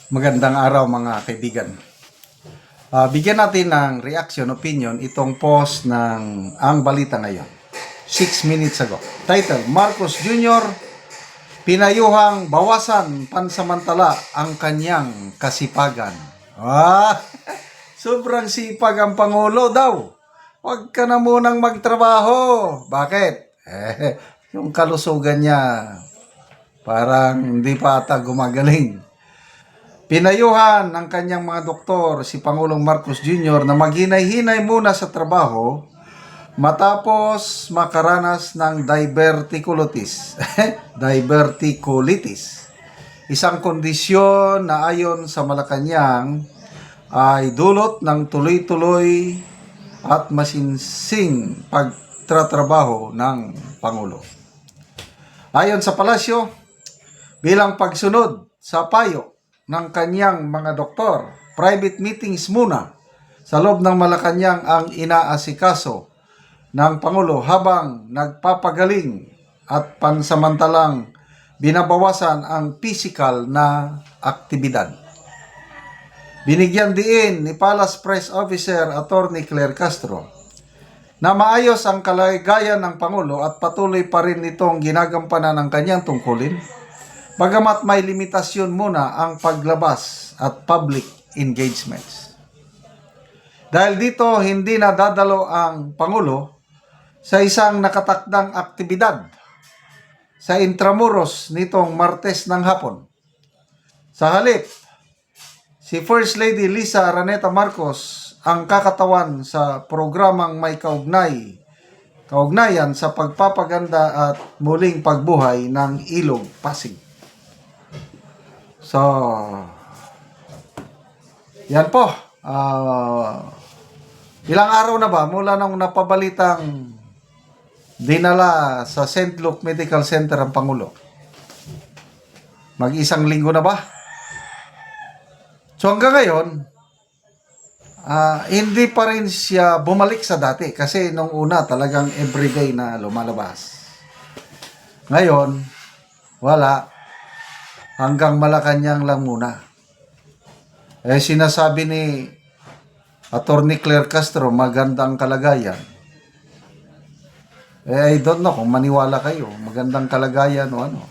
Magandang araw mga kaibigan. Bigyan natin ng reaction, opinion itong post ng Ang Balita Ngayon. 6 minutes ago. Title, Marcos Jr. pinayuhang bawasan pansamantala ang kanyang kasipagan. Sobrang sipag ang Pangulo daw. Huwag ka na munang magtrabaho. Bakit? Yung kalusugan niya parang hindi pa ata gumagaling. Pinayuhan ng kanyang mga doktor si Pangulong Marcos Jr. na maghinay-hinay muna sa trabaho matapos makaranas ng diverticulitis. Diverticulitis. Isang kondisyon na ayon sa Malacanang ay dulot ng tuloy-tuloy at masinsing pagtratrabaho ng Pangulo. Ayon sa palasyo, bilang pagsunod sa payo ng kanyang mga doktor, private meetings muna sa loob ng Malacanang ang inaasikaso ng Pangulo habang nagpapagaling at pansamantalang binabawasan ang physical na aktibidad. Binigyan diin ni Palace Press Officer Attorney Claire Castro na maayos ang kalagayan ng Pangulo at patuloy pa rin itong ginagampanan ng kanyang tungkulin, bagamat may limitasyon muna ang paglabas at public engagements. Dahil dito, hindi na dadalo ang Pangulo sa isang nakatakdang aktibidad sa Intramuros nitong Martes ng hapon. Sa halip, si First Lady Lisa Araneta Marcos ang kakatawan sa programang may kaugnayan sa pagpapaganda at muling pagbuhay ng Ilog Pasig. So, yan po. Ilang araw na ba mula nang napabalitang dinala sa St. Luke Medical Center ang Pangulo? Mag-isang linggo na ba? So hanggang ngayon, hindi pa rin siya bumalik sa dati kasi nung una talagang everyday na lumalabas. Ngayon, wala. Hanggang Malacanang lang muna. Sinasabi ni Attorney Claire Castro, magandang kalagayan. I don't know kung maniwala kayo. Magandang kalagayan o ano.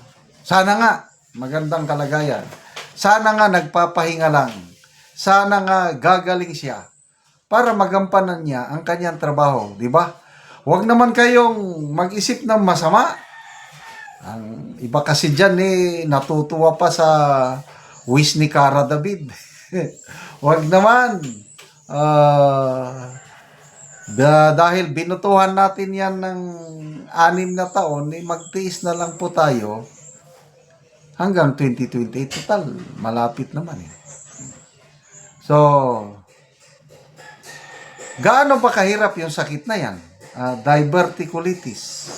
Sana nga, magandang kalagayan. Sana nga nagpapahinga lang. Sana nga gagaling siya para magampanan niya ang kanyang trabaho. Diba? Huwag naman kayong mag-isip ng masama. Ang iba kasi dyan natutuwa pa sa wish ni Cara David. Huwag naman. Dahil binutuhan natin yan ng 6 na taon, magtiis na lang po tayo hanggang 2028. Total, malapit naman So, gaano ba kahirap yung sakit na yan? Diverticulitis.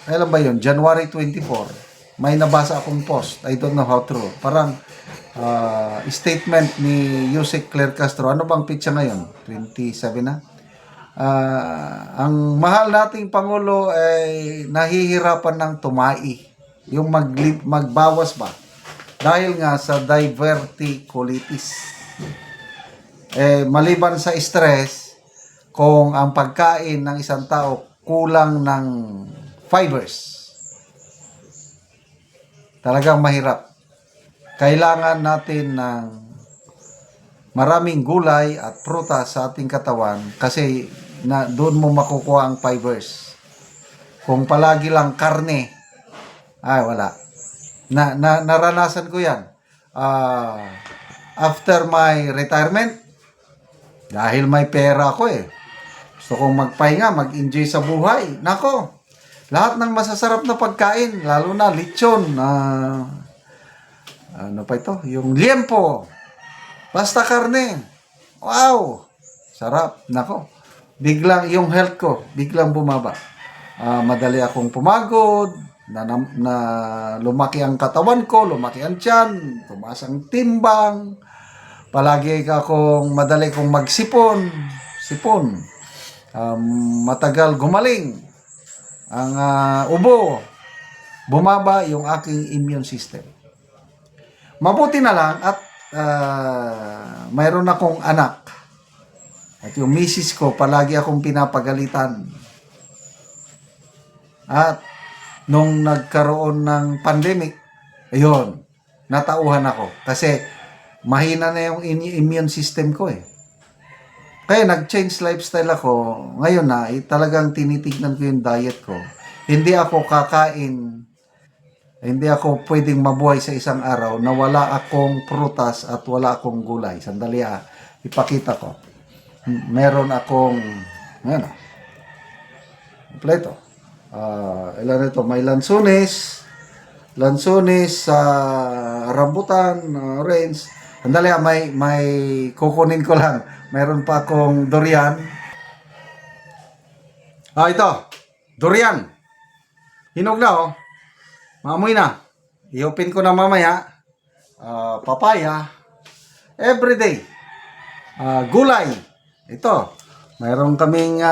Kailan ba yun? January 24. May nabasa akong post. I don't know how true. Parang statement ni Yusek Claire Castro. Ano bang pitsa ngayon? 27 na? Ang mahal nating Pangulo ay nahihirapan ng tumai. Yung magbawas ba? Dahil nga sa diverticulitis. Maliban sa stress, kung ang pagkain ng isang tao kulang ng fibers, talagang mahirap. Kailangan natin ng maraming gulay at prutas sa ating katawan kasi doon mo makukuha ang fibers. Kung palagi lang karne, wala. Naranasan ko yan. After my retirement, dahil may pera ako gusto kong magpahinga, mag-enjoy sa buhay. Nako, lahat ng masasarap na pagkain, lalo na lechon, ano pa ito? Yung liempo, basta karne. Wow, sarap. Nako, biglang yung health ko, biglang bumaba. Madali akong pumagod, na lumaki ang katawan ko, lumaki ang tiyan, tumaas ang timbang. Palagi madali kong sipon. Matagal gumaling ang ubo, bumaba yung aking immune system. Mabuti na lang at mayroon akong anak. At yung misis ko, palagi akong pinapagalitan. At nung nagkaroon ng pandemic, ayun, natauhan ako. Kasi mahina na yung immune system ko eh. Kaya nag-change lifestyle ako. Ngayon na, talagang tinitignan ko yung diet ko. Hindi ako kakain, hindi ako pwedeng mabuhay sa isang araw na wala akong prutas at wala akong gulay. Sandali ipakita ko. Meron akong, ayan kompleto. Ilan ito? May lansones, rambutan, orange. Sandali may kukunin ko lang. Meron pa akong durian. Ito. Durian. Hinog na oh. Maamoy na. I-open ko na mamaya. Papaya. Everyday. Gulay. Ito. Mayroon kaming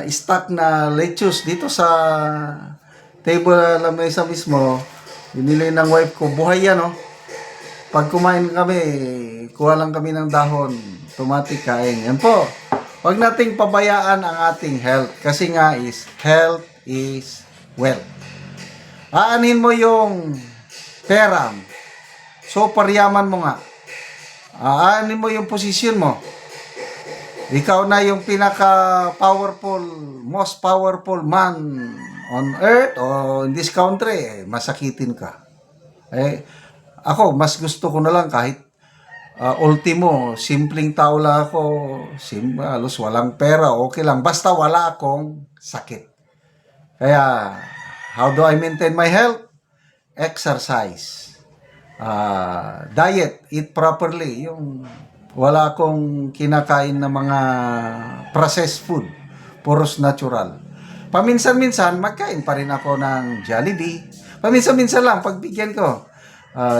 stock na lettuce dito sa table lamesa mismo. Binili ng wife ko. Buhay yan oh. Pag kumain kami, kuha lang kami ng dahon. Automatic kain. Yan po. Huwag nating pabayaan ang ating health. Kasi nga health is wealth. Aanin mo yung pera. So, paryaman mo nga. Aanin mo yung posisyon mo. Ikaw na yung most powerful man on earth o in this country. Masakitin ka. Ako, mas gusto ko na lang kahit ultimo, simpleng tao lang ako, halos walang pera, okay lang. Basta wala akong sakit. Kaya, how do I maintain my health? Exercise. Diet, eat properly. Yung wala akong kinakain na mga processed food. Puros natural. Paminsan-minsan, magkain pa rin ako ng Jollibee. Paminsan-minsan lang, pagbigyan ko.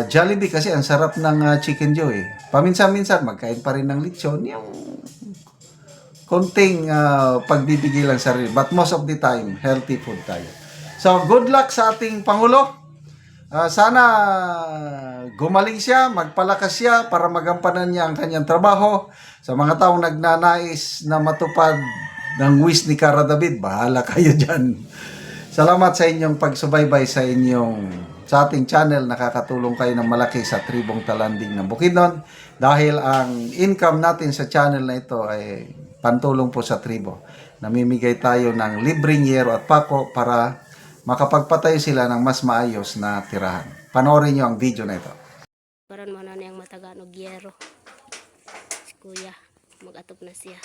Jollibee kasi ang sarap ng Chicken Joy. Paminsan-minsan magkain pa rin ng lechon, yung konting pagbibigay lang sa sarili. But most of the time, healthy food tayo. So, good luck sa ating Pangulo. Sana gumaling siya, magpalakas siya para magampanan niya ang kanyang trabaho. Sa mga taong nagnanais na matupad ng wish ni Cara David, bahala kayo dyan. Salamat sa inyong pagsubaybay sa ating channel. Nakakatulong kayo ng malaki sa tribong Talanding ng Bukidnon dahil ang income natin sa channel na ito ay pantulong po sa tribo. Namimigay tayo ng libreng yero at pako para makapagpatayo sila ng mas maayos na tirahan. Panoorin nyo ang video na ito. Karon mo na niyang matagaan og yero. Si kuya, mag-atop na siya.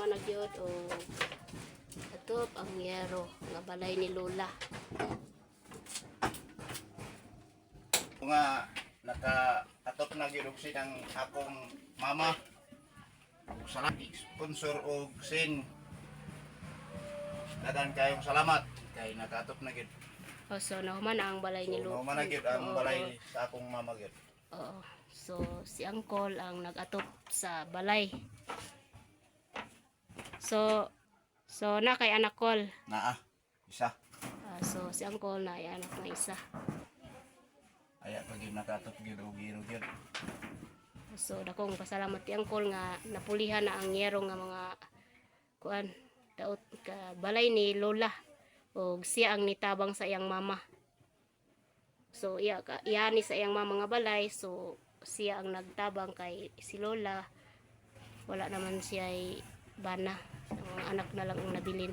Nagyod o atop ang yero nga balay ni Lola. Nga naka-atop na gyud og ang akong mama. Salamat sponsor og sin. Dadan kayong salamat kay naka-atop na gyud. So nahuman ang balay ni Lola. Nahuman na gyud ang balay sa akong mama gyud. Oo. So si Uncle ang nag-atop sa balay. So na kay anak Col. Isa. So si Uncle na ay anak na isa. Aya pag nakatop gyud og gyud. So dakong pasalamat ti Uncle nga napulihan na ang yero nga mga kuan daot ka balay ni Lola og siya ang nitabang sa iyang mama. So iya ni sa iyang mama nga balay, so siya ang nagtabang kay si Lola. Wala naman siya ay bana. Ang anak na lang ang nabilin.